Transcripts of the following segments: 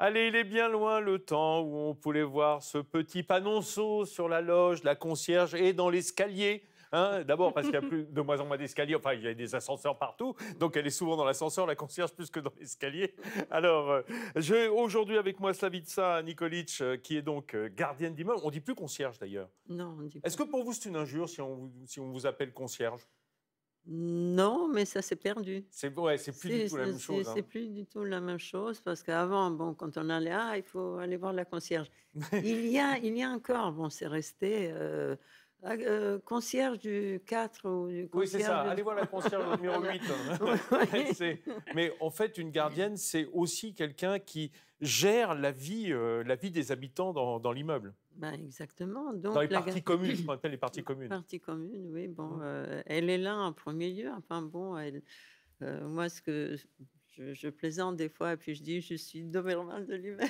Allez, il est bien loin le temps où on pouvait voir ce petit panonceau sur la loge, la concierge et dans l'escalier. Hein, d'abord parce qu'il y a plus, de moins en moins d'escaliers, enfin il y a des ascenseurs partout, donc elle est souvent dans l'ascenseur, la concierge, plus que dans l'escalier. Alors, j'ai aujourd'hui avec moi Slavica Nikolic, qui est donc gardienne d'immeuble. On dit plus concierge d'ailleurs. Non, on dit Est-ce pas. que pour vous c'est une injure si on vous appelle concierge? Non, mais ça s'est perdu. C'est ouais, c'est plus du tout la même chose, C'est hein. plus du tout la même chose parce qu'avant, bon, quand on allait: «Ah, il faut aller voir la concierge». Il y a encore, bon, c'est resté, ah, concierge du 4 ou du Oui, c'est concierge ça. du Allez voir la 3. concierge au numéro Voilà. 8. Oui. Mais en fait, une gardienne, c'est aussi quelqu'un qui gère la vie des habitants dans l'immeuble. Ben, exactement, Dans donc les parties communes, ce qu'on appelle les parties communes. partie commune, oui, bon, Mmh. elle est là en premier lieu. Enfin bon, moi, ce que je plaisante des fois et puis je dis: «Je suis doberman de l'immeuble».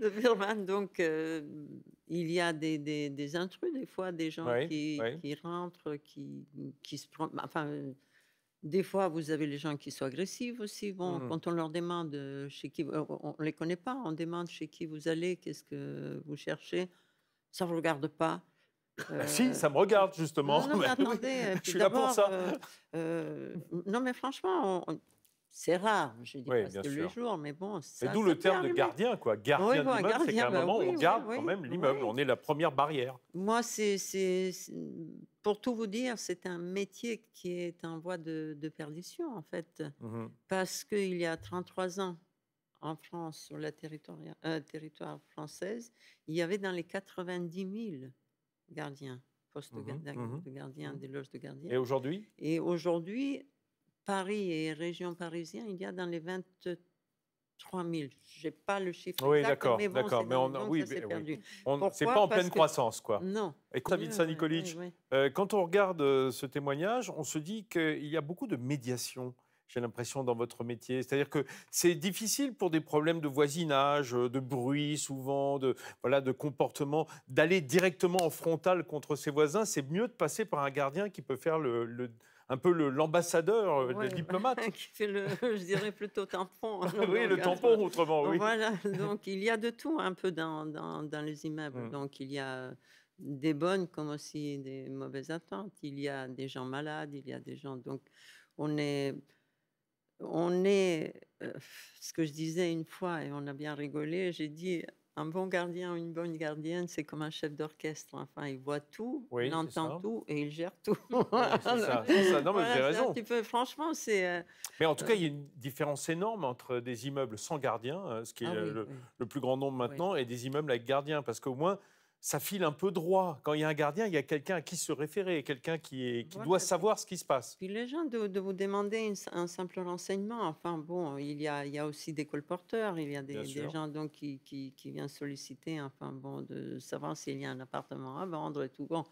Doberman, donc il y a des intrus, des fois, des gens Oui, oui. qui rentrent, qui se prend enfin, des fois, vous avez les gens qui sont agressifs aussi. Bon, Mmh. quand on leur demande, chez qui on les connaît pas, on demande chez qui vous allez, qu'est-ce que vous cherchez, ça vous regarde pas. Bah si, Heu, ça me regarde justement. non, non, mais Bah oui, attendez, je puis suis là pour d'abord, ça. non, mais franchement, c'est rare, je dis Oui, pas bien c'est tous les sûr. jours, mais bon, Mais ça d'où ça le peut terme de arriver. gardien, quoi. Oui, Gardien bon, un d'immeuble, c'est qu'à gardien, un ben moment, on oui, oui, garde quand oui, même l'immeuble. oui. On est la première barrière. Moi, pour tout vous dire, c'est un métier qui est en voie de perdition, en fait, Mmh. parce qu'il y a 33 ans, en France, sur la territoire française, il y avait dans les 90 000 gardiens, postes de Mmh. Mmh. gardiens, Mmh. des loges de Et gardiens. aujourd'hui? Et aujourd'hui, Paris et région parisienne, il y a dans les 23 000. Je n'ai pas le chiffre Oui, exact, d'accord, mais bon, d'accord. c'est Mais donc oui, ça s'est oui. perdu. C'est pas Pourquoi? en Parce pleine que croissance, quoi. non. Et Oui, Slavica oui, oui, Nikolic, oui. quand on regarde ce témoignage, on se dit qu'il y a beaucoup de médiation, j'ai l'impression, dans votre métier. C'est-à-dire que c'est difficile pour des problèmes de voisinage, de bruit souvent, voilà, de comportement, d'aller directement en frontal contre ses voisins. C'est mieux de passer par un gardien qui peut faire un peu l'ambassadeur, le Ouais, diplomate. qui fait le je dirais plutôt tampon, hein, Oui, donc le tampon, autrement, oui. voilà, donc il y a de tout un peu dans les immeubles. Mm. Donc il y a des bonnes comme aussi des mauvaises attentes. Il y a des gens malades, il y a des gens donc on est ce que je disais une fois et on a bien rigolé, j'ai dit: «Un bon gardien ou une bonne gardienne, c'est comme un chef d'orchestre. Enfin, il voit tout, il Oui, c'est entend ça. tout et il gère tout». Oui, Voilà, c'est ça, c'est ça. Non, mais vous avez voilà, c'est un raison. petit peu franchement, Mais en tout cas, heu il y a une différence énorme entre des immeubles sans gardien, ce qui est ah oui, oui, le plus grand nombre oui. maintenant, et des immeubles avec gardien. Parce qu'au moins, ça file un peu droit. Quand il y a un gardien, il y a quelqu'un à qui se référer, quelqu'un qui doit Voilà, savoir ce qui se passe. puis les gens de vous demander un simple renseignement. Enfin bon, il y a aussi des colporteurs, il y a Bien des sûr. gens donc qui viennent solliciter, enfin bon, de savoir s'il y a un appartement à vendre et tout. Bon,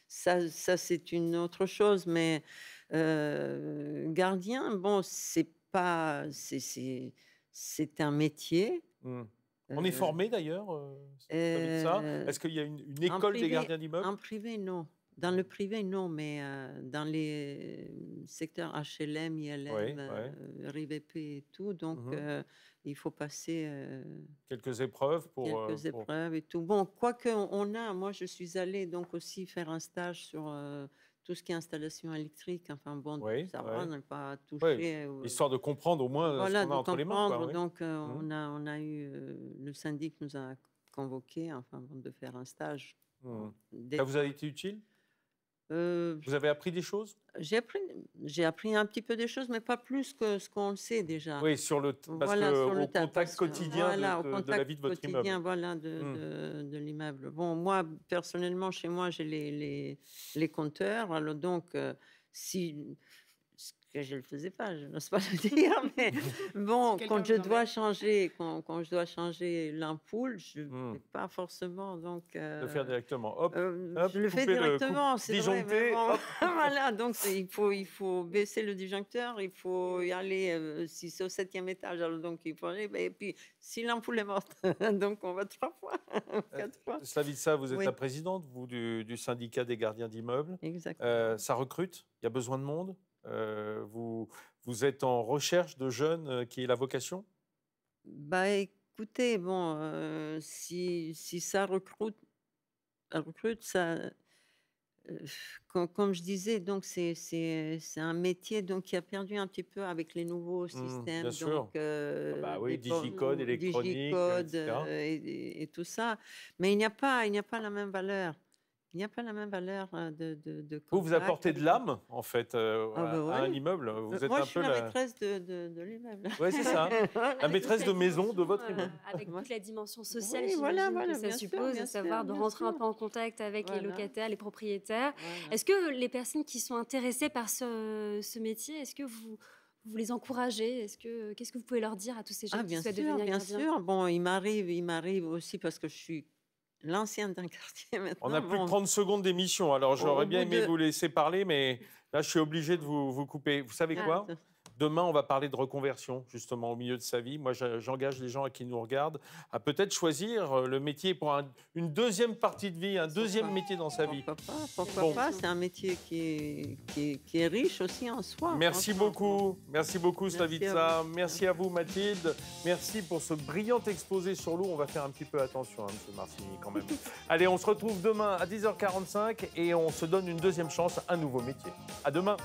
ça c'est une autre chose, mais gardien, bon, c'est pas c'est un métier, Mm. On est heu formé d'ailleurs, vis-à-vis de ça. heu Est-ce qu'il y a une En école des privé gardiens d'immeubles? en privé, non. Dans le privé, non, mais dans les secteurs HLM, ILM, Oui, oui. RIVP et tout, donc Mhm. il faut passer, Quelques épreuves quelques pour... épreuves et tout. Bon, quoique on a moi, je suis allée donc aussi faire un stage sur, tout ce qui est installation électrique, enfin bon, de Oui, savoir, oui. ne pas Oui, toucher histoire de comprendre au moins ce voilà, qu'on a de entre les mains, quoi. comprendre, Oui. donc Mhm. on a eu, le syndic nous a convoqués, enfin bon, de faire un stage, Mhm. bon, Ça vous a d'être, été utile? heu, Vous avez appris des choses? j'ai appris j'ai appris un petit peu des choses, mais pas plus que ce qu'on le sait déjà. Oui, parce Voilà, que sur le au tas, contact parce que quotidien voilà, au de la contact vie de votre immeuble. quotidien, voilà, Mmh. de l'immeuble. Bon, moi, personnellement, chez moi, j'ai les compteurs, alors donc si ce que je ne le faisais pas, je n'ose pas le dire, mais Si bon, quelqu'un vous emmène. quand je dois changer l'ampoule, je ne Mmh. vais pas forcément donc Le faire directement. Hop, Je hop, le fais couper directement, c'est vrai, mais disjoncter, bon, hop. voilà, donc il faut baisser le disjoncteur, il faut y aller, si c'est au 7e étage, alors donc il faut aller, et puis si l'ampoule est morte, donc on va 3 fois, 4 fois. Slavica, vous êtes la Oui, présidente, vous, du syndicat des gardiens d'immeubles. exactement. Ça recrute, il y a besoin de monde. Vous êtes en recherche de jeunes qui aient la vocation? Bah, écoutez, bon, si ça recrute, ça, comme je disais, donc c'est un métier donc qui a perdu un petit peu avec les nouveaux Bien systèmes, donc sûr. Ah bah oui, des digicode, électronique, digicode, etc. et tout ça. Mais il n'y a pas la même valeur. Il n'y a pas la même valeur, de Vous contact apportez de avec les l'âme, en fait, ah bah, à un ouais. immeuble. Vous êtes Moi, un je suis peu la la... maîtresse de l'immeuble. Ouais, c'est ça. La Avec toute maîtresse la de maison de dimension, votre immeuble. avec Ouais. toute la dimension sociale, Oui, voilà, j'imagine que voilà, ça suppose, de savoir de bien rentrer un sûr. peu en contact avec les Voilà, locataires, les propriétaires. voilà. Est-ce que les personnes qui sont intéressées par ce métier, est-ce que vous les encouragez? Qu'est-ce que vous pouvez leur dire à tous ces Ah jeunes qui souhaitent devenir bien gardiens? sûr. Bon, il m'arrive aussi parce que je suis l'ancienne d'un quartier On maintenant. n'a plus que Bon, 30 secondes d'émission, alors au j'aurais bien bout aimé de vous laisser parler, mais là, je suis obligé de vous couper. Vous savez Ah, quoi? Demain, on va parler de reconversion, justement, au milieu de sa vie. Moi, j'engage les gens qui nous regardent à peut-être choisir le métier pour une deuxième partie de vie, un deuxième pourquoi métier dans sa vie. pourquoi Bon. pas, c'est un métier qui est riche aussi en soi, Merci franchement. beaucoup. Merci beaucoup, Merci Slavica. à vous. Merci à vous, Mathilde. Merci pour ce brillant exposé sur l'eau. On va faire un petit peu attention, hein, M. Marcini, quand même. Allez, on se retrouve demain à 10h45 et on se donne une deuxième chance, un nouveau métier. À demain.